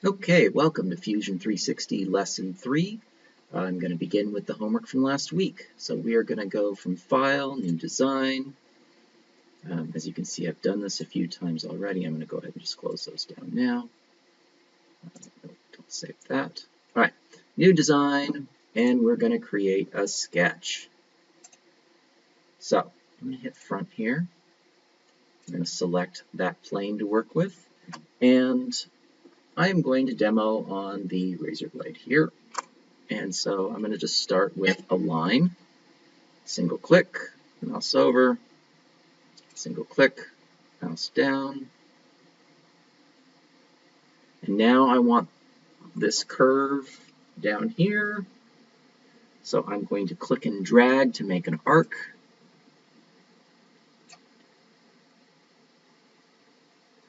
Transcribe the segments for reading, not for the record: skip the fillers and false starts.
Okay, welcome to Fusion 360 Lesson 3. I'm going to begin with the homework from last week. So we are going to go from File, New Design. As you can see, I've done this a few times already. I'm going to go ahead and just close those down now. Don't save that. All right, New Design, and we're going to create a sketch. So I'm going to hit Front here. I'm going to select that plane to work with, and I'm going to demo on the razor blade here. And so I'm going to just start with a line, single click, mouse over, single click, mouse down. And now I want this curve down here. So I'm going to click and drag to make an arc.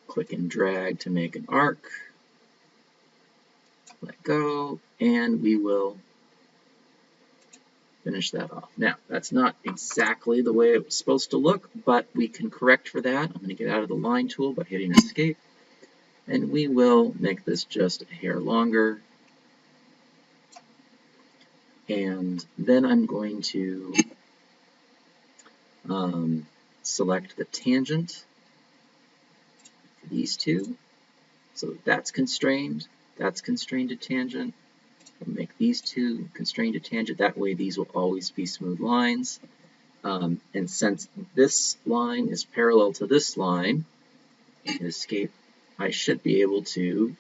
Click and drag to make an arc. Let go, and we will finish that off. Now, that's not exactly the way it was supposed to look, but we can correct for that. I'm going to get out of the line tool by hitting escape, and we will make this just a hair longer. And then I'm going to select the tangent for these two. So that's constrained to tangent. We'll make these two constrained to tangent. That way these will always be smooth lines. And since this line is parallel to this line, escape, I should be able to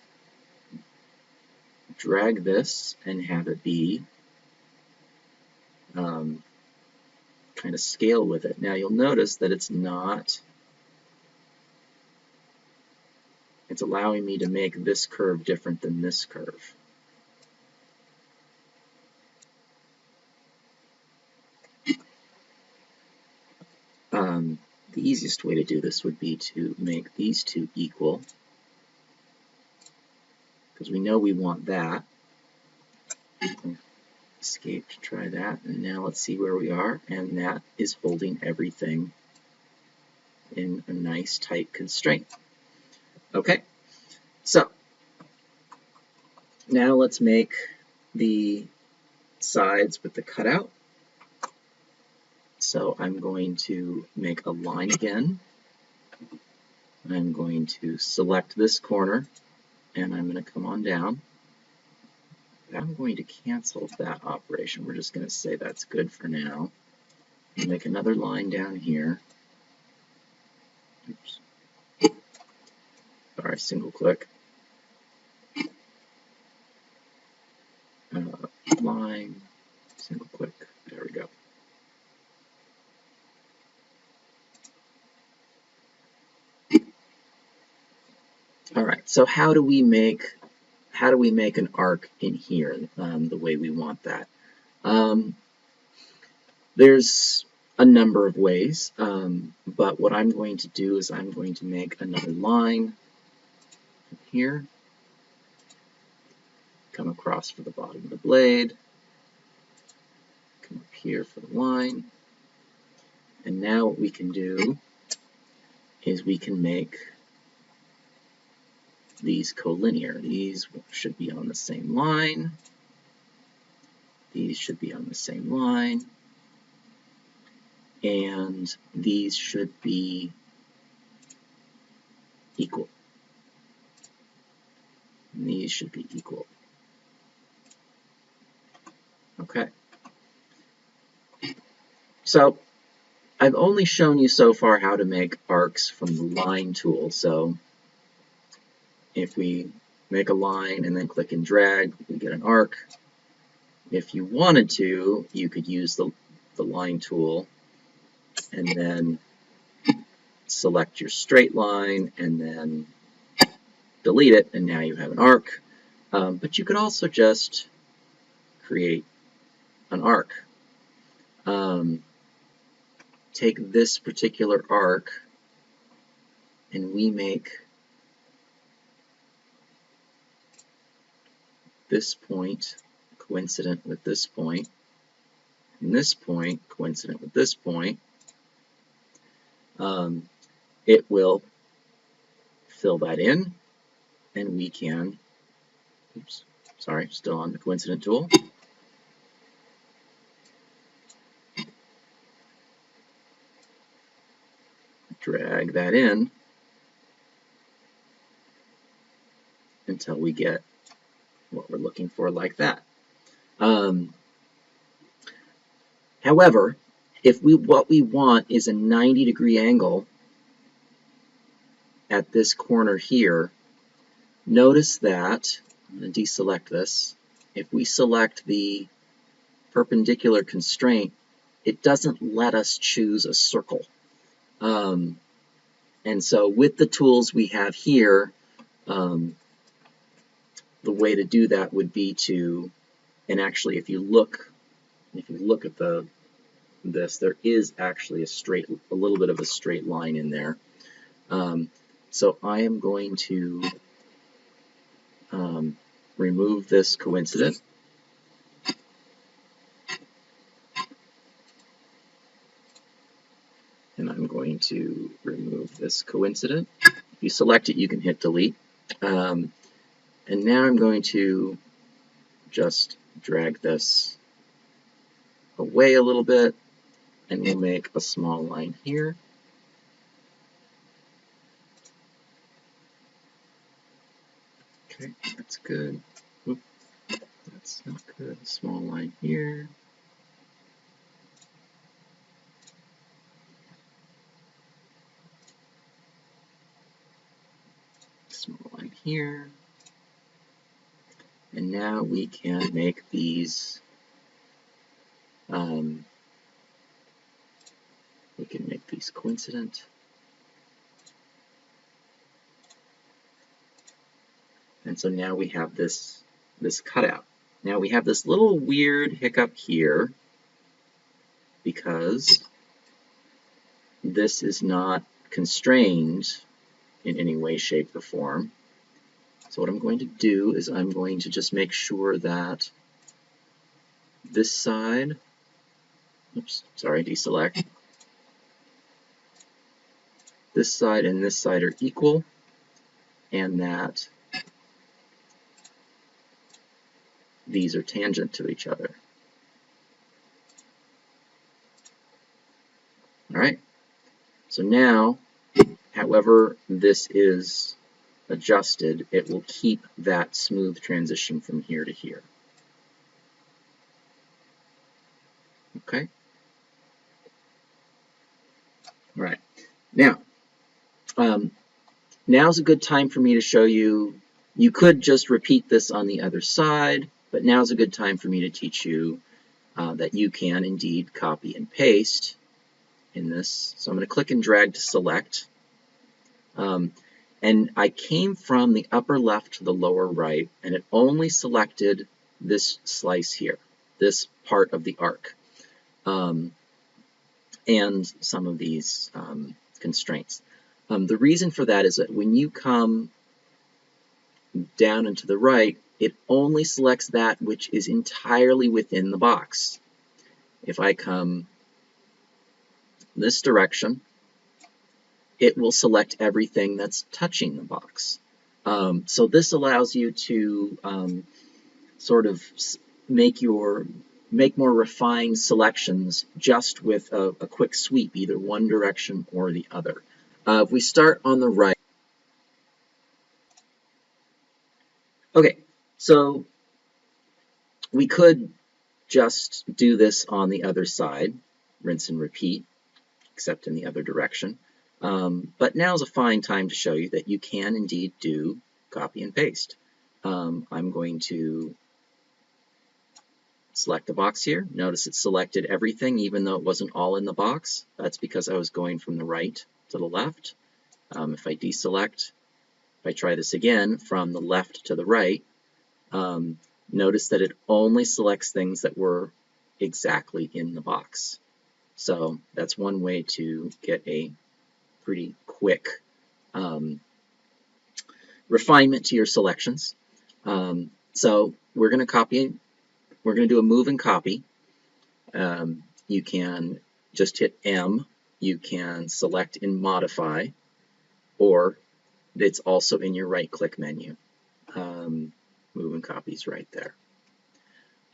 drag this and have it be kind of scale with it. Now you'll notice that it's allowing me to make this curve different than this curve. The easiest way to do this would be to make these two equal, because we know we want that. Escape to try that, and now let's see where we are, and that is holding everything in a nice tight constraint. Okay, so now let's make the sides with the cutout. So I'm going to make a line again. I'm going to select this corner, and I'm going to come on down. I'm going to cancel that operation. We're just going to say that's good for now. Make another line down here. Oops. Sorry, single click. Line, single click. There we go. All right. So how do we make an arc in here the way we want that? There's a number of ways, but what I'm going to do is I'm going to make another line here, come across for the bottom of the blade, come up here for the line, and now what we can do is we can make these collinear. These should be on the same line. These should be on the same line. And these should be equal. And these should be equal. Okay. So I've only shown you so far how to make arcs from the line tool. So if we make a line and then click and drag, we get an arc. If you wanted to, you could use the line tool and then select your straight line and then delete it, and now you have an arc. But you could also just create an arc. Take this particular arc and we make this point coincident with this point, and this point coincident with this point. It will fill that in, and we can Oops, sorry, still on the coincident tool. Drag that in until we get what we're looking for like that. However, if what we want is a 90-degree angle at this corner here, notice that, I'm going to deselect this, if we select the perpendicular constraint, it doesn't let us choose a circle. And so with the tools we have here, the way to do that would be to, and actually if you look at this, there is actually a little bit of a straight line in there. So I am going to remove this coincident. And I'm going to remove this coincident. If you select it, you can hit delete. And now I'm going to just drag this away a little bit, and we'll make a small line here. Okay, that's good. Oop, that's not good. A small line here. Small line here. And now we can make these, coincident. And so now we have this cutout. Now we have this little weird hiccup here because this is not constrained in any way, shape, or form. So what I'm going to do is I'm going to just make sure that this side, oops, sorry, deselect. This side and this side are equal, and that these are tangent to each other. All right. So now, however this is adjusted, it will keep that smooth transition from here to here. Okay. All right. Now, now's a good time for me to show you. You could just repeat this on the other side, but now's a good time for me to teach you that you can indeed copy and paste in this. So I'm going to click and drag to select. And I came from the upper left to the lower right, and it only selected this slice here, this part of the arc, and some of these constraints. The reason for that is that when you come down and to the right, it only selects that which is entirely within the box. If I come this direction, it will select everything that's touching the box. So this allows you to sort of make more refined selections just with a quick sweep, either one direction or the other. If we start on the right, okay, so we could just do this on the other side, rinse and repeat, except in the other direction. But now's a fine time to show you that you can indeed do copy and paste. I'm going to select the box here. Notice it selected everything even though it wasn't all in the box. That's because I was going from the right to the left. If I deselect, if I try this again from the left to the right, notice that it only selects things that were exactly in the box. So that's one way to get a pretty quick refinement to your selections. So we're going to do a move and copy. You can just hit M. You can select and modify, or it's also in your right-click menu. moving copies right there.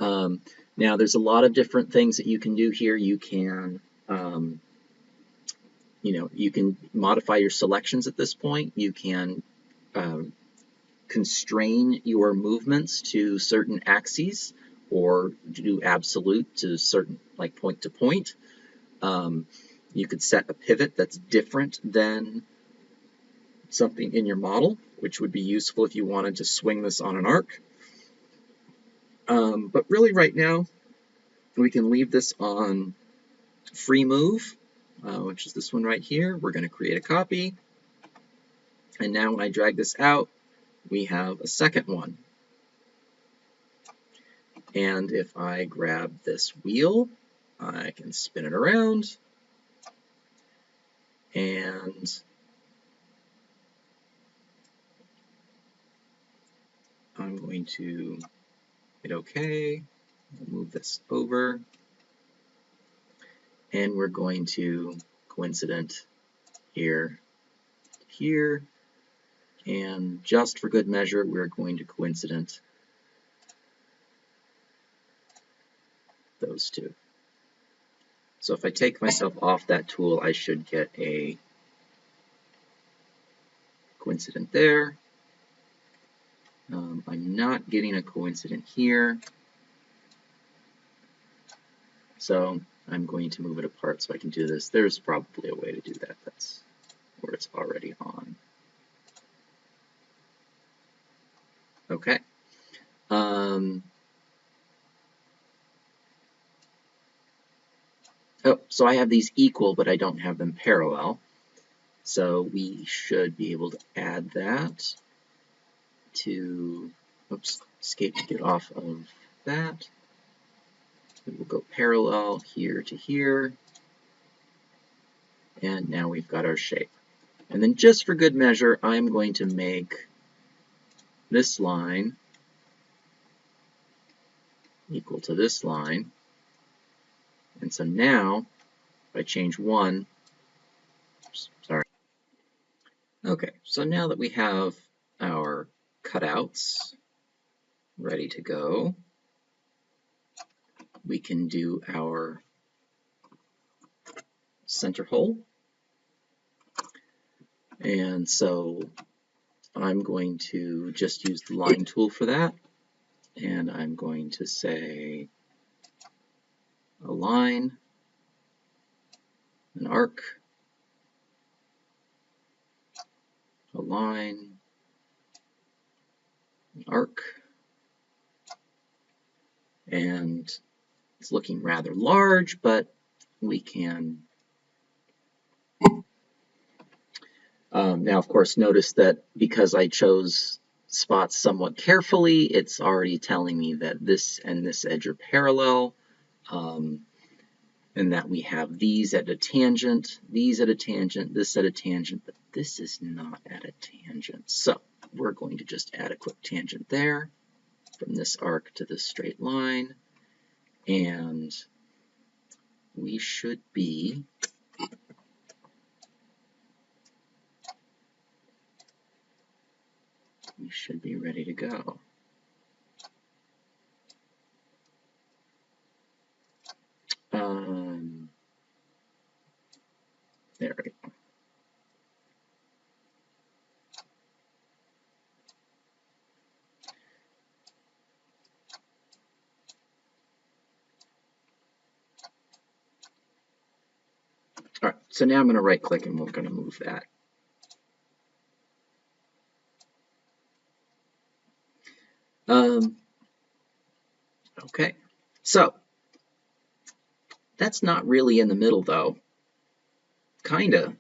Now there's a lot of different things that you can do here. You can you can modify your selections at this point. You can constrain your movements to certain axes, or do absolute to certain, like point to point. You could set a pivot that's different than something in your model, which would be useful if you wanted to swing this on an arc. But really right now, we can leave this on free move, which is this one right here. We're going to create a copy. And now when I drag this out, we have a second one. And if I grab this wheel, I can spin it around. And I'm going to hit OK. Move this over. And we're going to coincident here, here. And just for good measure, we're going to coincident those two. So if I take myself off that tool, I should get a coincident there. I'm not getting a coincident here. So I'm going to move it apart so I can do this. There's probably a way to do that. That's where it's already on. Okay. Oh, so I have these equal, but I don't have them parallel. So we should be able to add that to, oops, escape to get off of that. We will go parallel here to here. And now we've got our shape. And then just for good measure, I'm going to make this line equal to this line. And so now, if I change one, oops, sorry. Okay, so now that we have our cutouts ready to go, we can do our center hole. And so I'm going to just use the line tool for that. And I'm going to say a line, an arc, a line, an arc, and it's looking rather large, but we can. Now, of course, notice that because I chose spots somewhat carefully, it's already telling me that this and this edge are parallel, and that we have these at a tangent, these at a tangent, this at a tangent, but this is not at a tangent. So we're going to just add a quick tangent there from this arc to this straight line, and we should be ready to go. There we go. All right, so now I'm going to right click and we're going to move that. Okay, so that's not really in the middle though. Kinda,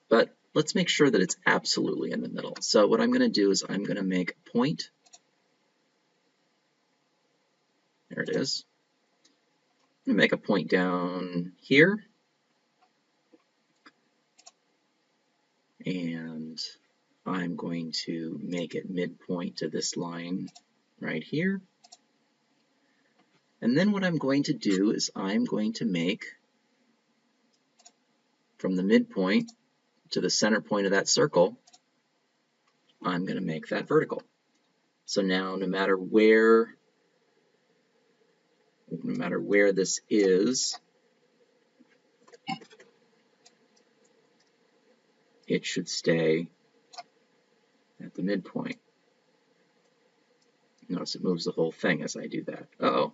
but let's make sure that it's absolutely in the middle. So what I'm going to do is I'm going to make a point. There it is. I'm going to make a point down here. And I'm going to make it midpoint to this line right here. And then what I'm going to do is I'm going to make, from the midpoint to the center point of that circle, I'm going to make that vertical. So now no matter where this is, it should stay at the midpoint. Notice it moves the whole thing as I do that. Uh-oh.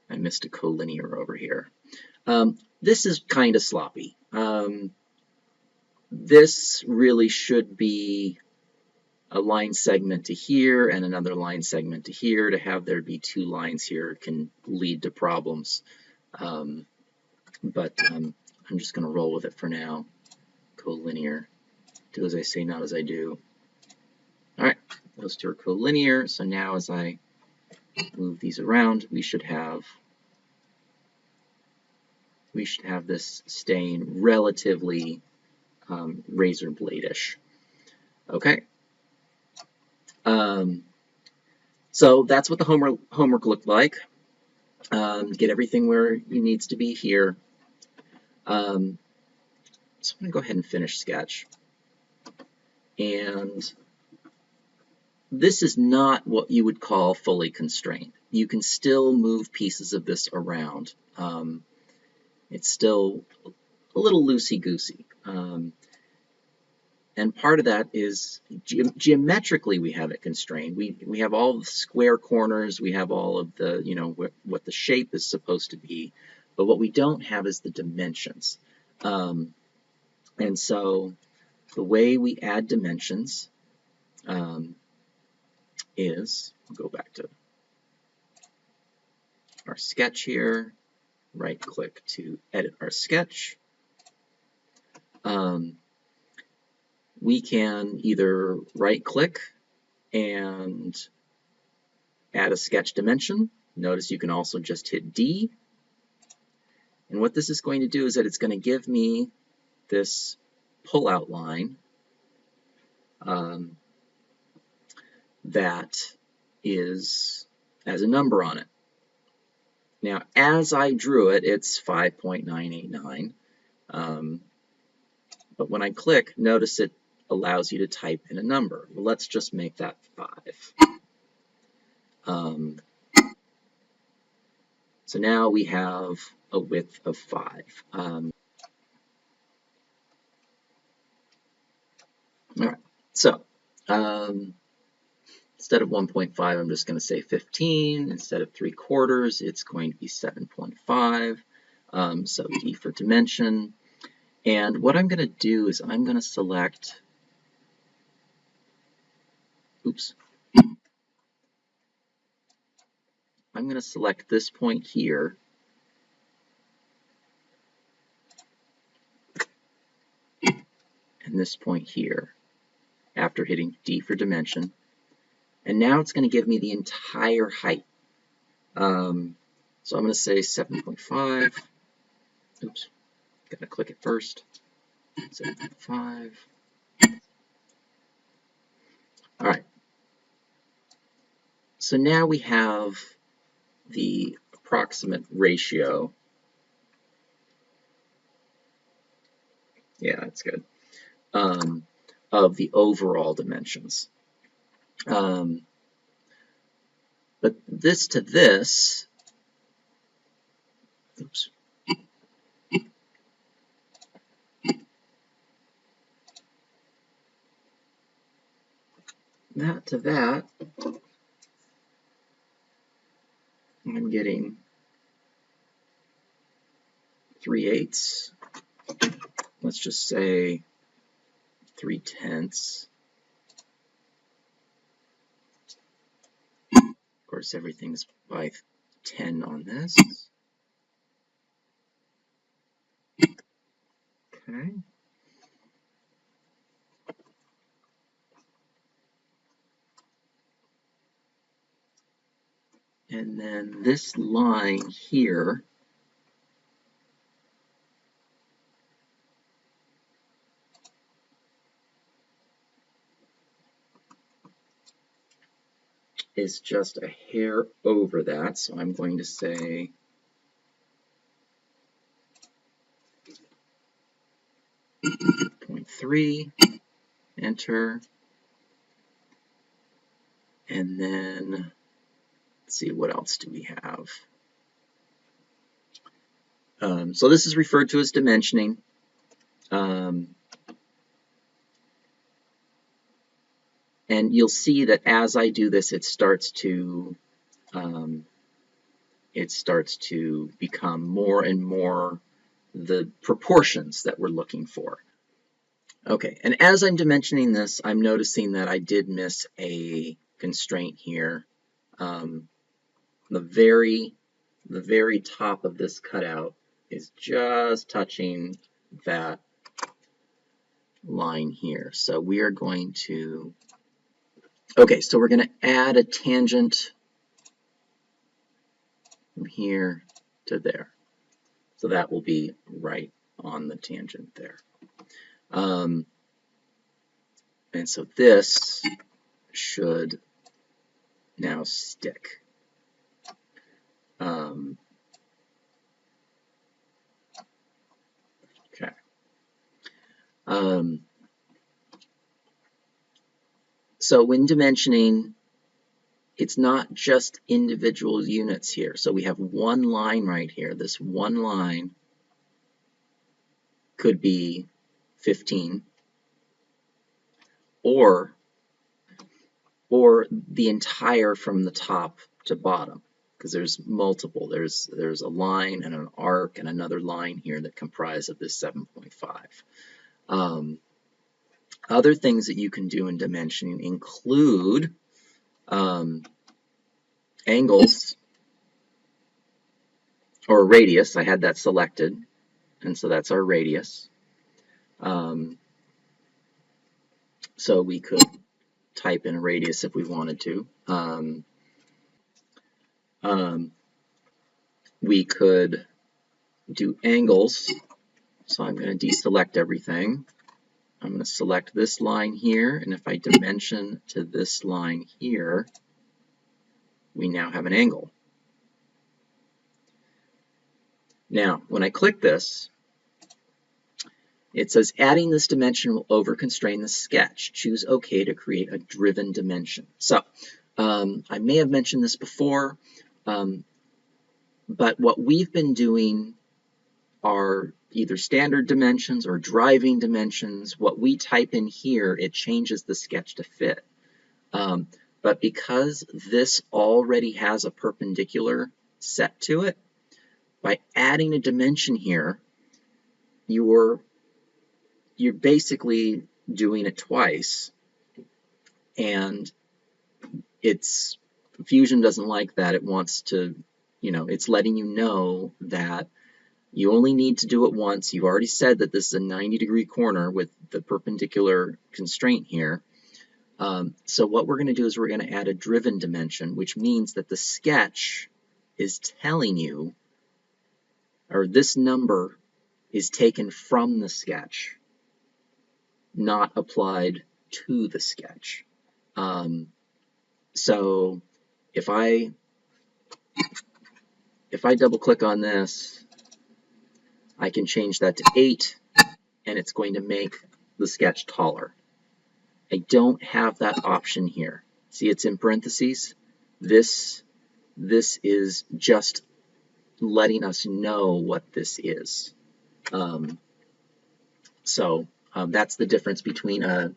I missed a collinear over here. This is kind of sloppy. This really should be a line segment to here and another line segment to here. To have there be two lines here can lead to problems. But I'm just going to roll with it for now. Collinear. Do as I say, not as I do. All right, those two are collinear. So now as I move these around, we should have this staying relatively razor blade-ish. Okay. So that's what the homework looked like. Get everything where it needs to be here. So I'm going to go ahead and finish Sketch. And this is not what you would call fully constrained. You can still move pieces of this around. It's still a little loosey-goosey. And part of that is geometrically we have it constrained. We have all the square corners, we have all of the, you know, what the shape is supposed to be, but what we don't have is the dimensions. And so the way we add dimensions is, we'll go back to our sketch here, right click to edit our sketch. We can either right click and add a sketch dimension. Notice you can also just hit D. And what this is going to do is that it's going to give me this pull-out line that has a number on it. Now, as I drew it, it's 5.989. But when I click, notice it allows you to type in a number. Well, let's just make that 5. So now we have a width of 5. All right, so instead of 1.5, I'm just going to say 15. Instead of 3/4, it's going to be 7.5. So D for dimension. And what I'm going to do is I'm going to select, I'm going to select this point here. And this point here after hitting D for dimension. And now it's going to give me the entire height. So I'm going to say 7.5. Oops, got to click it first. 7.5. All right. So now we have the approximate ratio. Yeah, that's good. Of the overall dimensions. But this to this, oops. That to that, I'm getting 3/8. Let's just say 3/10. Of course, everything's by 10 on this. Okay. And then this line here is just a hair over that, so I'm going to say 0.3, enter. And then, let's see, what else do we have? So this is referred to as dimensioning. And you'll see that as I do this, it starts to become more and more the proportions that we're looking for. Okay, and as I'm dimensioning this, I'm noticing that I did miss a constraint here. The very top of this cutout is just touching that line here. So we are going to, okay, so we're going to add a tangent from here to there. So that will be right on the tangent there. And so this should now stick. Okay. So when dimensioning, it's not just individual units here. So we have one line right here. This one line could be 15, or the entire from the top to bottom, because there's multiple. There's a line and an arc and another line here that comprise of this 7.5. Other things that you can do in dimensioning include angles or radius. I had that selected, and so that's our radius. So we could type in a radius if we wanted to. We could do angles. So I'm going to deselect everything. I'm going to select this line here, and if I dimension to this line here, we now have an angle. Now, when I click this, it says adding this dimension will over-constrain the sketch. Choose OK to create a driven dimension. So I may have mentioned this before, but what we've been doing are either standard dimensions or driving dimensions. What we type in here, it changes the sketch to fit. But because this already has a perpendicular set to it, by adding a dimension here, you're basically doing it twice, and Fusion doesn't like that. It wants to, it's letting you know that you only need to do it once. You've already said that this is a 90-degree corner with the perpendicular constraint here. So what we're going to do is we're going to add a driven dimension, which means that the sketch is telling you, or this number is taken from the sketch, not applied to the sketch. So if I double click on this, I can change that to 8, and it's going to make the sketch taller. I don't have that option here. See, it's in parentheses. This is just letting us know what this is. So that's the difference between a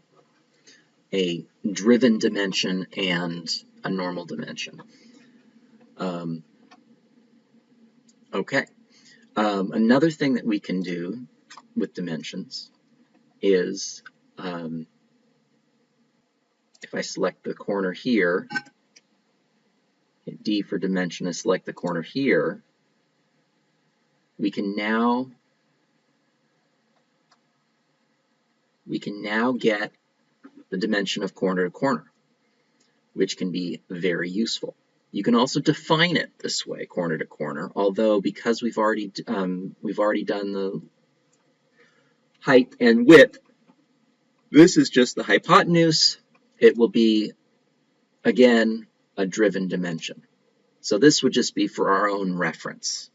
driven dimension and a normal dimension. Okay. Another thing that we can do with dimensions is if I select the corner here, hit D for dimension and select the corner here, we can now get the dimension of corner to corner, which can be very useful. You can also define it this way, corner to corner, although because we've already done the height and width, this is just the hypotenuse. It will be, again, a driven dimension. So this would just be for our own reference.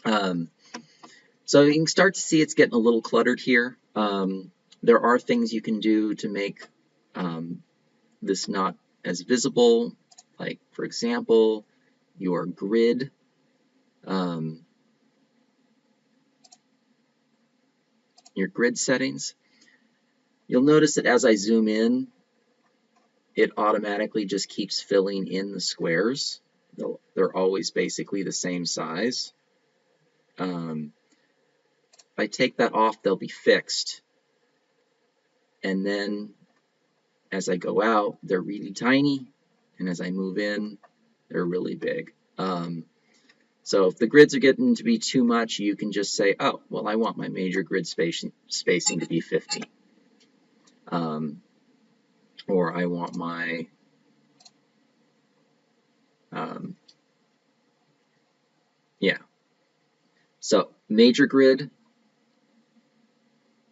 So you can start to see it's getting a little cluttered here. There are things you can do to make this not as visible, like for example, your grid. Your grid settings. You'll notice that as I zoom in, it automatically just keeps filling in the squares. They're always basically the same size. If I take that off, they'll be fixed. And then as I go out, they're really tiny. And as I move in, they're really big. So if the grids are getting to be too much, you can just say, oh, well, I want my major grid spacing to be 15. Or I want my yeah. So major grid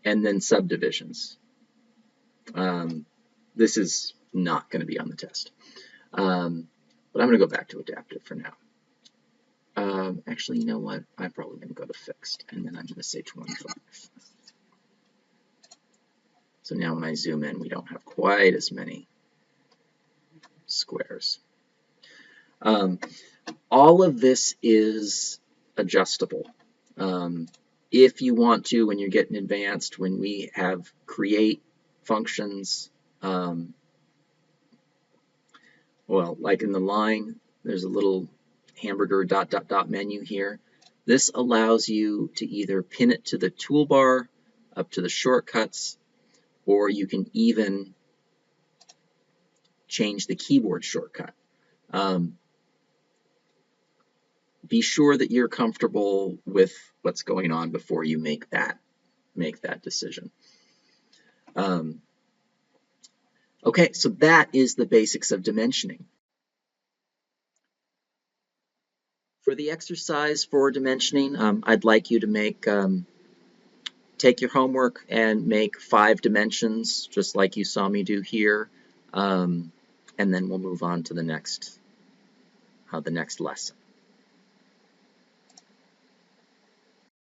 and then subdivisions. This is not going to be on the test. But I'm going to go back to adaptive for now. Actually, you know what? I'm probably going to go to fixed, and then I'm going to say 25. So now when I zoom in, we don't have quite as many squares. All of this is adjustable. If you want to, when you're getting advanced, when we have create functions, well, like in the line, there's a little hamburger ... menu here. This allows you to either pin it to the toolbar, up to the shortcuts, or you can even change the keyboard shortcut. Be sure that you're comfortable with what's going on before you make that decision. Okay, so that is the basics of dimensioning. For the exercise for dimensioning, I'd like you to take your homework and make 5 dimensions, just like you saw me do here, and then we'll move on to the next lesson.